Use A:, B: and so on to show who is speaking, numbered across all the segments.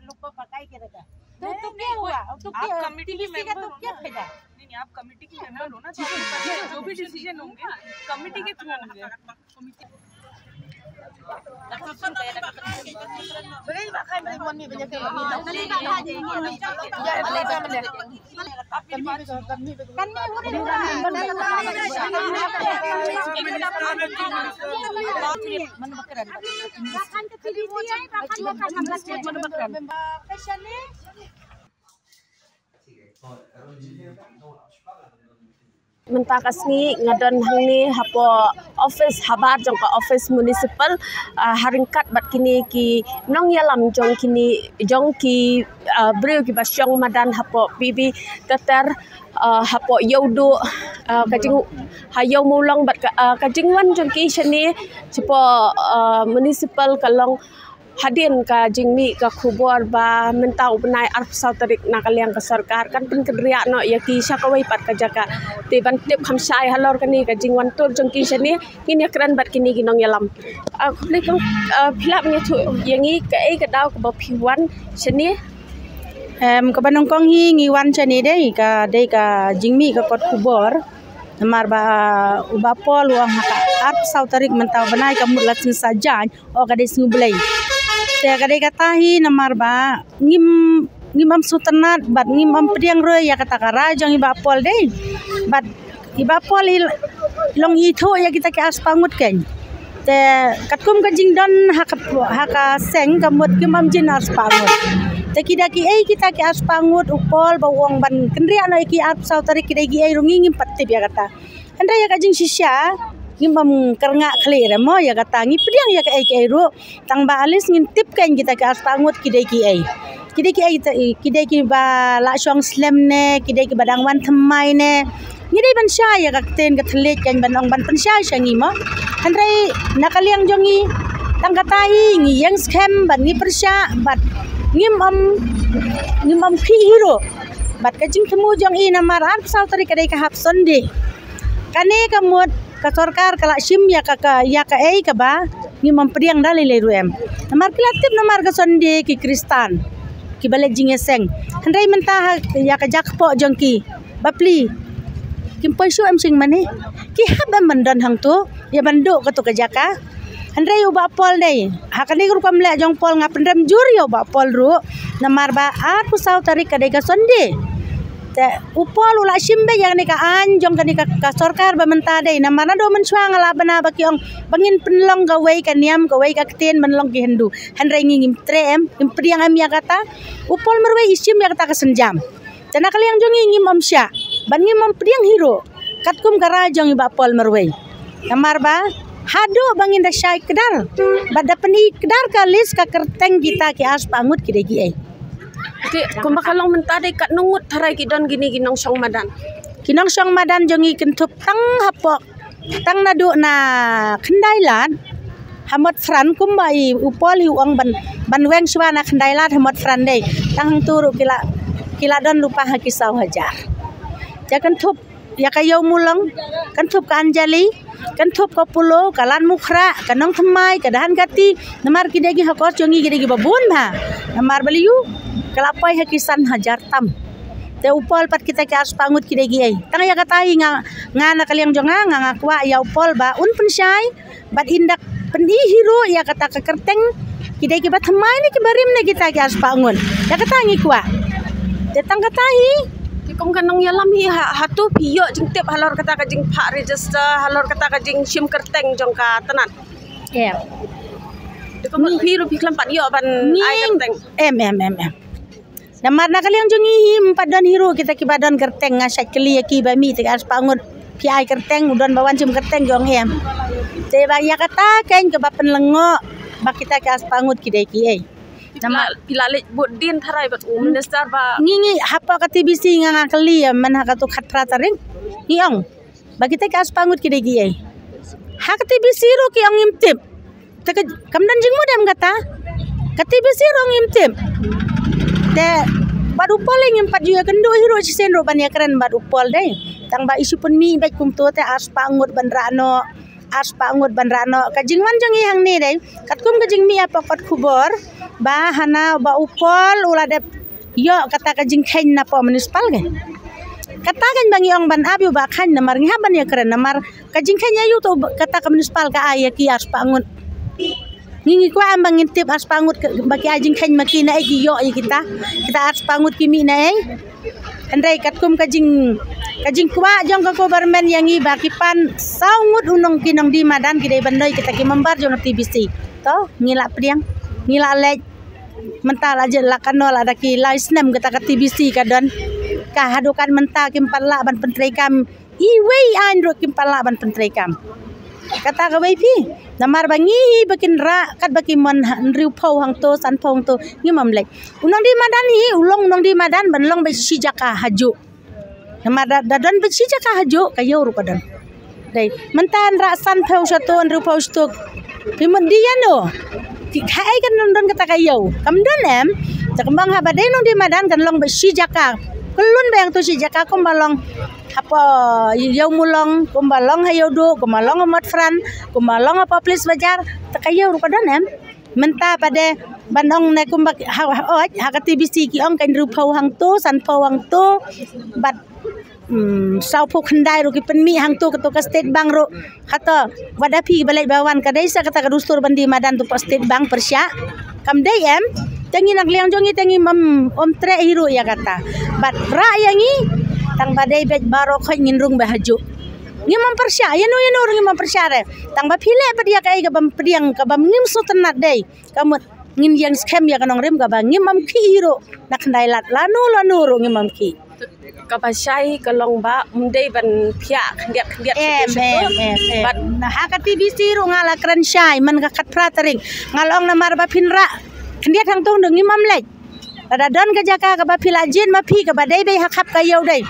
A: lupa pakai kira-kira. आप कमेटी के मेंबर हो ना? नहीं आप कमेटी के मेंबर हो ना, जो भी डिसीजन होंगे कमेटी के थ्रू होंगे।
B: Mentah kasni ngadon hang ni hapo office habar jong ka office municipal haringkat bat kini ki nong yalam jong kini jong ki breu ki basyong madan hapo bibi teter hapo yaudu kajing hayau mulong bat kajing wan jong ki shani cipo municipal kalong hadin ka jingmi ka khubor ba mentau benai arp sautarik nakaliang ka sarkar kan pen kedria no ya ki syakawai pat ka jaka te ban tip khamsai halor kani ka jingwan tur jongki shani kini kran bat kini ginong yalam khle kong philap nya thu yangi ka ei ka daw ka ba phiwan shani
C: ka banong kong hi ngiwan chani dei ka jingmi ka kot khubor namar ba ubapol wang haka arp sautarik mentau benai ka mutlat sajan o ka des ngublai te kadai kata hi namar ba ngim am suternat bat ngim am pediang roy ya kata kara jang iba pol dei bat iba pol long itho ya kita ke aspangut ken te katkum ka jingdon haka seng kamut kim am jin aspangut te kida ki ei kita ke aspangut upol bawang ban kendria no ki ap sautari kida ki ei rungi ngim patip ya kata andra ya ka jing sisya ngim kerngak klir mo ya kata ngi pediang ya ke ai ru tang ba alis ngintip kan kita ke aspangut kidai ki ba la syong slam ne kidai ki badang wan thmai ne ngidai ban sya ya kakten ka thlet kan banong ban pensya syangi mo handrai nakaliang jongi tang kata hi ngi yang scam ban ngi persya bat ngim am phi hero bat ka jing themu jong i namar an sautari kadai ka hap sonde kane kamut ka sarkar kala sim ya ka ei ka ba ni memperiang dali le ruem namar kilatip namar ka sonde ki kristan ki bale jingeseng handai mentah ya ka jakpo jongki bapli kim poisu am sing mane ki hab mandon hang tu ya bandu ka tu ka jaka handai uba pol dei hakani gru kam le jong pol ngap ndam jur yo ba pol ru namar ba aku sau tarik ka dei ka sonde upol ula simbe yang ni ka anjong kani ka sarkar ba menta dei na mana do mensuang ala bana ba kiong bangin penlong ka wei ka niam ka wei ka kten menlong ki hendu handrai ngim trem im priang am ya kata upol merwe isim ya kata ka senjam tana kaliang jongi ngim amsya ban ngim am priang hero katkum kara jong ba pol merwe namar ba hadu bangin da syai kedar bada peni kedar kalis ka kerteng kita ki as pangut ki degi ai
B: Oke, kumbakalong mentade kat nungut tarai kidon gini ginong syong madan.
C: Kinong syong madan jongi kentup tang hapok tang nadu na kendailan hamot fran kumbai upol uang ban weng swana kendailan hamot fran dei tang turu kila don lupa hakisau hajar. Ja kentup ya kayo mulong kentup ka anjali kentup ka pulo kalan mukra kanong thmai kadahan kati namar kidegi hakos jongi kidegi babun ha namar baliu kalapai hakisan hajar tam te upol pat kita ke as pangut kidegi ai tang ya katai nga nakaliang jonga nga kwa ya upol ba un pensyai bat indak pendi hiro ya kata ka kerteng kidegi bat thmai ni ki barim ne kita ke as pangut ya katangi kwa te tang katai
B: kong kanong yalam hi hatu piyo jing tip halor kata ka jing pak register halor kata ka jing sim kerteng jong ka tenan
C: ya
B: ko pi ru pi klampat yo ban ai kerteng
C: namar nakaliang jongi him padon hiro kita ki badon kerteng ngasak keli ki bami te as pangut ki ai kerteng udon bawan sim kerteng jong em te ba ya kata ken ke ba penlengo ba kita ke as pangut ki dei ki ai
B: nama pilalik budin tharai bat minister ba
C: ngi hapa ka TBC nga keli man ha ka tu khatra taring iong ba kita ke as pangut ki dei ki ai ha ka TBC ro ki ong imtip tak kamdan jing modem kata TBC rong imtim te bad upol yang empat juga kendo hiro cisen ro ban yakran bad upol deh tang ba isu pun mi baik kum tu te as pangut ban rano kajing wan jang hang ni deh kat kum kajing mi apa kot kubor ba hana ba upol uladep yo kata kajing kain napa municipal kan kata kan bangi ong ban abiu ba kan namar ngaban yakran namar kajing kain yu tu kata ka municipal ka aya ki as pangut ngingi ko ambang ngintip as pangut bagi ajing kain makina ai yo kita as pangut kimi na ai andai katkum kajing kwa jong ko barmen yang i bakipan saungut unong kinong di madan kidai bandoi kita ki membar jong TBC to ngila priang ngila lej mental aja lakanol ada ki laisnem kita ka TBC kadon ka hadukan mental kim pala ban pentrai kam i wei an ro kim pala ban pentrai kam kata ka wei pi namar bangi bakin ra kat baki man riu phau hang to san phau to ngimam lek unong di madan hi ulong nong di madan ban long be si jaka haju namar dadon be si jaka haju kayo ru kadan dai mentan ra san phau satu riu phau stok pimen dia no ki khai kan nong kata kayo kamdon em takambang ha badai nong di madan kan long be si jaka kulun bayang tu si jaka kom balong apa yau mulong kumbalong hayo do kumalong amat fran kumalong apa please bajar takayo ru kadan em menta pada banong ne kumbak ha TBC ki ong kan ru phau hang to san phau hang to bat sau phu khandai ru ki penmi hang to ka state bank ru kata wadapi balai bawan kadai sa kata kadustur bandi madan tu state bank persya kam dai em tangi nak liang jongi tangi om tre hero ya kata bat ra yangi tang badai bet baro khoi ngin rung bahaju ngimam persya ya no ngimam persya re tang ba phile padia kai ga bam priang ka bam ngim su tenat dei kamut ngin yang scam ya kanong rem ka ba ngimam ki hiro nak ndai lat lanu ro ngimam ki
B: kapasai kalong ba mundai ban phia khndiat
C: bat na ha ka TBC ro ngala kran syai man ka khat pratering ngalong na mar ba phinra khndiat hang tong deng ngimam lek ada don ka jaka ka ba philajin ma phi ka ba dai bei hakap ka yau dai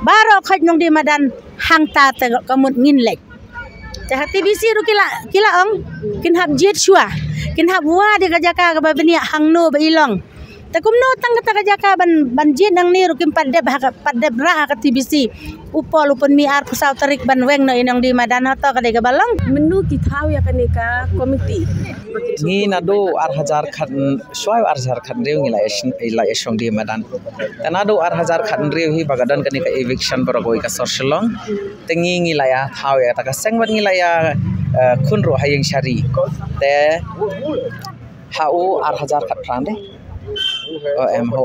C: baro khaj nong di madan hang ta te kamut ngin lek ta TBC ru kila ong kin hab jet shua kin hab wa de ka jaka ka ba benia hang no ba ilong ta kumno tang ka jaka ban jet nang ni ru kim padde ra ka TBC upol upon mi ar pusau tarik ban weng no inong di madan to ka de ka balong
B: menu ki thau ya kanika komiti
D: ni nado ar hajar khat soy ar hajar khat reu ngi la esong di madan tanado ar hajar khat reu hi bagadan kani ka eviction borogoi ka sorselong tengi ngi la ya thau ya ta ka sengbat ngi la ya khunro hayeng shari te hau ar hajar khat prande em ho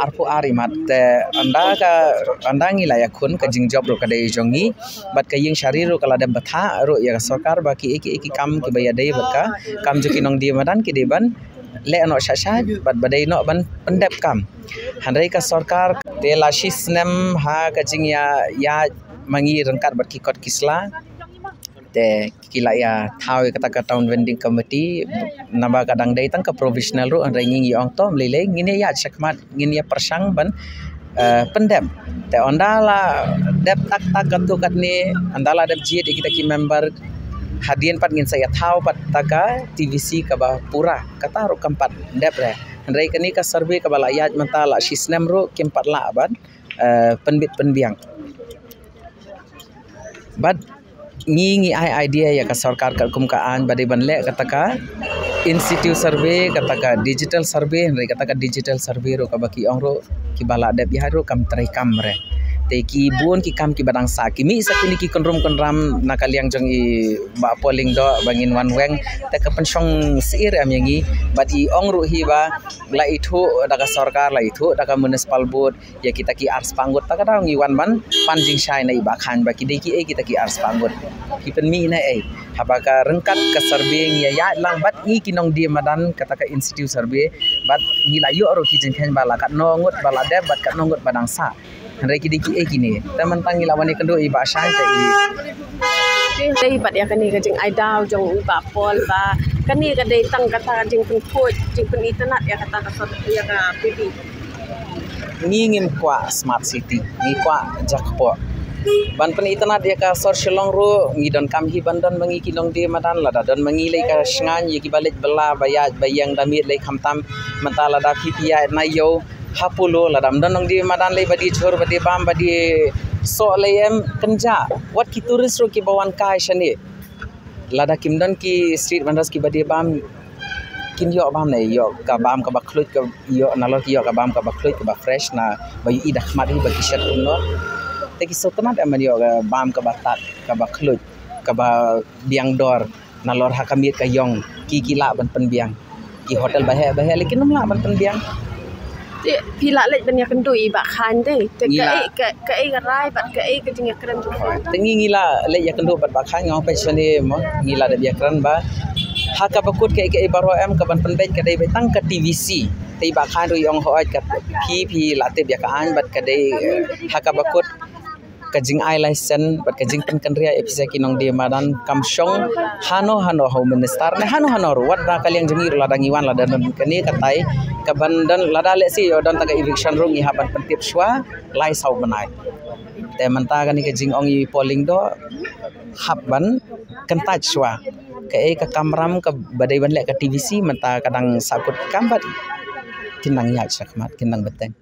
D: arpu arimat te anda ngi la ya khun ka jing job ro ka dei jongi bat ka yeng shari ro kala da batha ro ya sarkar ba ki eki kam ki baya dei baka kam juki nong di madan ki deban le no shasha bat badai no ban pendep kam handai ka sarkar te la shisnem ha ka jing ya mangi rengkat bat ki kot kisla te kila ya thau kata ka town vending committee naba kadang dai tang ka provisional ro andai ngi ong to lele ngine ya chakmat ngine ya persang ban pendem te ondala dep tak gatu katni andala dep ji kita ki member hadian pat ngin saya thau pat taka TBC ka ba pura kata ro kampat dep re andai kani ka survey ka bala ya mentala sisnem ro kempat la ban penbit penbiang bad ngi ai idea ya ka sarkar ka kumkaan badai banle kataka institute survey kataka digital survey re kataka digital survey ro ka baki ong ro ki bala de biharo kam trai kam re te ki buon ki kam ki badang sa ki mi sakini ki konram nakaliang jong i ba polling do bangin wan weng te ka pensong sir am yangi badi ong ro hi ba la ithu daga sarkar la ithu daga municipal board ya kita ki ars panggot ta ka ngi wan man panjing shai na iba khan ba ki de ki kita ki ars panggot ki pen mi na habaka rengkat ka survey ya lang bat ngi kinong di madan kata ka institute survey bat ngi la yo ro ki jeng khen bala kat nongot bala de bat kat nongot badang sa handai ki diki kini teman tangi lawan kendo i ba shai ta i
B: dei bat ya kani ka jing ai daw jong ba pol ba kani ka dei tang kata jing pun phoj jing pun internet ya kata ka sot ya ka pipi
D: ngim kwa smart city ni kwa jakpo ban pen itana dia ka sorcelong ro ngidon kam hi bandan mangi kilong dia madan lada don mangi le ka sngan ye ki balik bela bayang damit le khamtam mata lada pipia na yo hapulo lada don nong dia madan le badi chor badi bam badi so le em kenja wat ki turis ro ki bawan kai shani lada kimdan ki street vendors ki badi bam kin yo bam này yo ka bam ka baklut ka yo nalor ki yo ka bam ka baklut ka fresh na bayu ida khmat hi baki shat no te ki sotna da man yo ka bam ka batat ka baklut ka ba biang dor nalor ha kamit ka yong ki la ban pen biang ki hotel bahe lekin nom la ban pen biang
B: pila lek ban ya kendui ba khan te ka ai ga rai bat ka ai ka jing kran tu
D: te ngila le ya kendu bat ba khan ngau pe chane mo ngila da biak kran ba haka bakut ke baro em ka ban penbet ka dei betang ka TVC tei ba khan ru yong hoat ka pi late bia ka an bat ka dei haka bakut ka jing ai license bat ka jing pen kan ria episode kinong dia madan kam shong hano home minister ne hano ru wat da kaliang jengi ru ladang iwan lada kani katai ka bandan lada le si yo don ta ka eviction room ni haban pentip shwa lai sau banai te manta kani ka jing ong i polling do haban kan taj shwa ka kamram ka badai ban le ka TVC mata kadang sakut kambat kinang ya sakmat kinang beteng